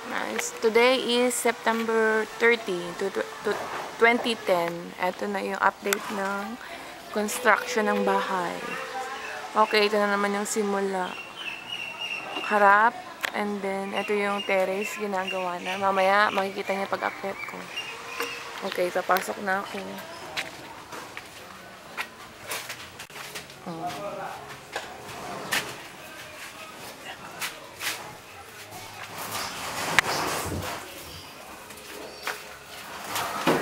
Nice. Today is September 30 to 2010. Ito na yung update ng construction ng bahay. Okay, ito na naman yung simula. Harap. And then, ito yung terrace ginagawa na. Mamaya, makikita niya pag-akyat ko. Okay, papasok na ako.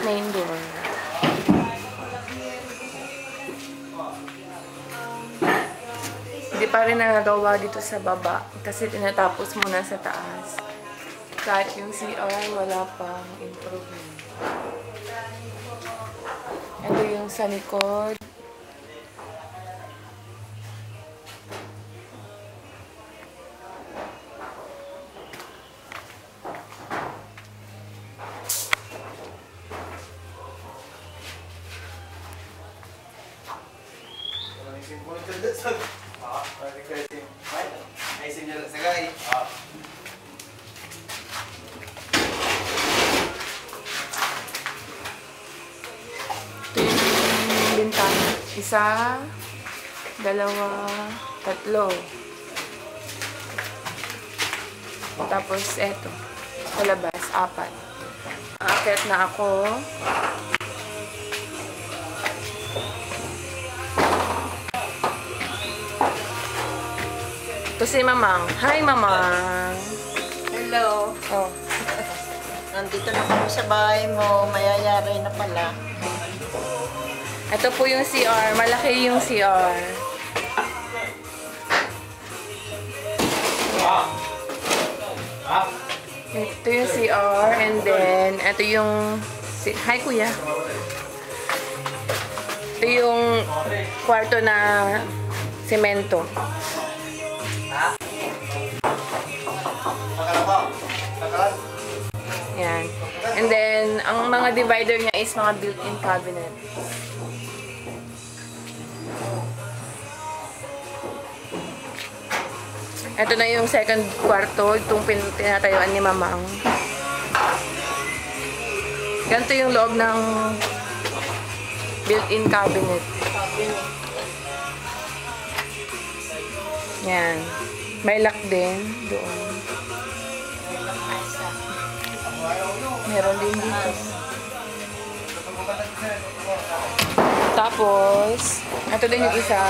Main door. Hindi pa rin nagagawa dito sa baba kasi tinatapos muna sa taas. Kahit yung CR wala pang improvement. Ito yung sa likod. Bintana. Isa, dalawa, tatlo. Tapos eto. Sa labas, 4. Aakyat na ako. Ito si Mamang. Hi, Mamang. Hello. Oh. Nandito na kami sa bahay mo. Mayayari na pala. Ito po yung CR. Malaki yung CR. Ito yung CR. And then, ito yung... Hi, Kuya. Ito yung kwarto na semento. Yan. And then, ang mga divider niya is mga built-in cabinet. Ito na yung second kwarto, itong tinatayuan ni Mamang. Ganito yung loob ng built-in cabinet. Yan. May lock din doon. Meron din dito. Tapos, ito din yung isa.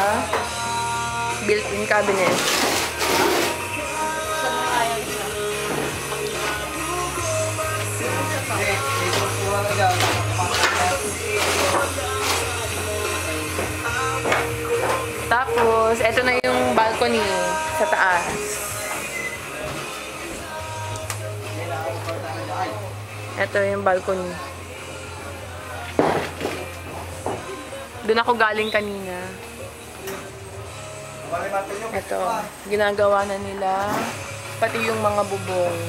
Built-in cabinet. Tapos, ito na yung balcony sa taas. Ito yung balcony. Doon ako galing kanina. Ito, ginagawa na nila. Pati yung mga bubong.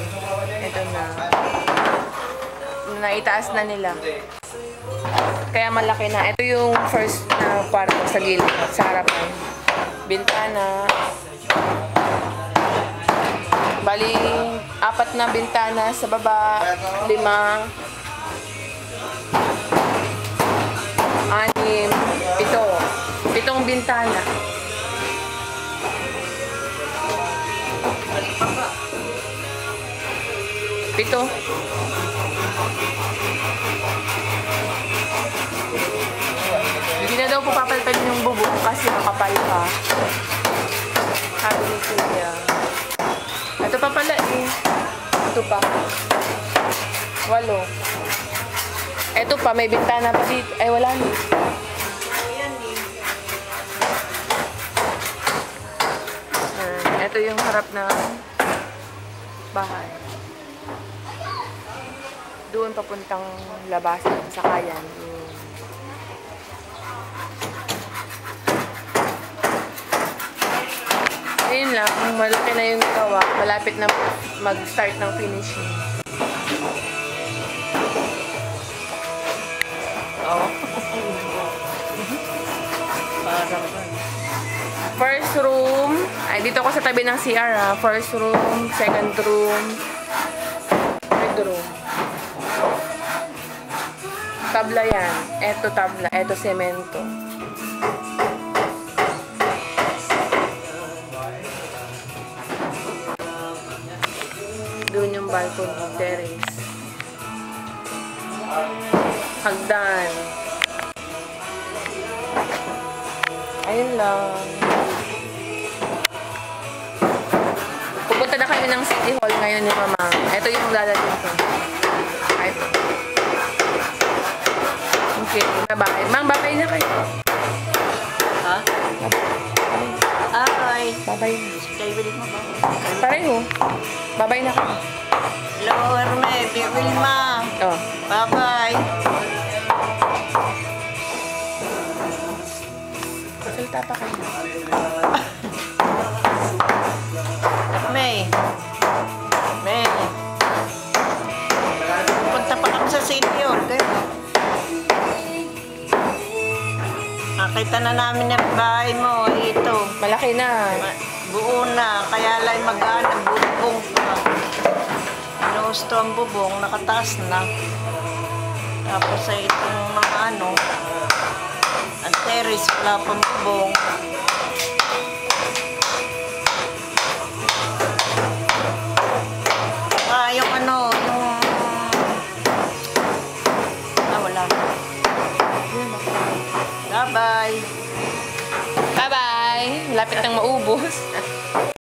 Ito na. Naitaas na nila. Kaya malaki na. Ito yung first na kwarto sa gilid, sa harapan. Bintana. Bali, 4 na bintana sa baba, 5, 6, 7, 7 bintana. Pito. Hindi na daw po papalitan yung bubong kasi makapal pa. Sabi ni Kuya. Ito pa pala eh. Ito pa. 8. Ito pa, may bintana pa dito. Ay, wala na. Ito yung harap ng bahay. Doon papuntang labasan sa kayan. Ayun lang, malaki na yung gawa. Malapit na mag-start ng finishing. Oh. First room. Ay, dito ako sa tabi ng CR ha. First room, second room, mudroom. Tabla yan. Eto tabla. Eto semento. Doon yung balcony, terrace. Hagdan. Ayun lang. Pupunta na kami ng City Hall ngayon ni Mama. Ito yung dadating ko. Ito. Okay, bye-bye. Mang, bye-bye na kayo. Ha? Ay. Bye-bye na. Kayo bilit mo ba? Pareho. Bye-bye na kayo. Hello, Herme. Wilma. Oh. Bye-bye. Salita pa kayo. May. Punta pa kami sa senior. Nakita na namin ang bahay mo. Ito. Malaki na. Buo na. Kaya lang mag-ano. Bubong pa. Inuusto ang bubong. Nakataas na. Tapos ay itong mga ano. Ang terrace. Wala pang bubong. Yung ano, wala. Bye-bye. Bye-bye. Lapit nang maubos.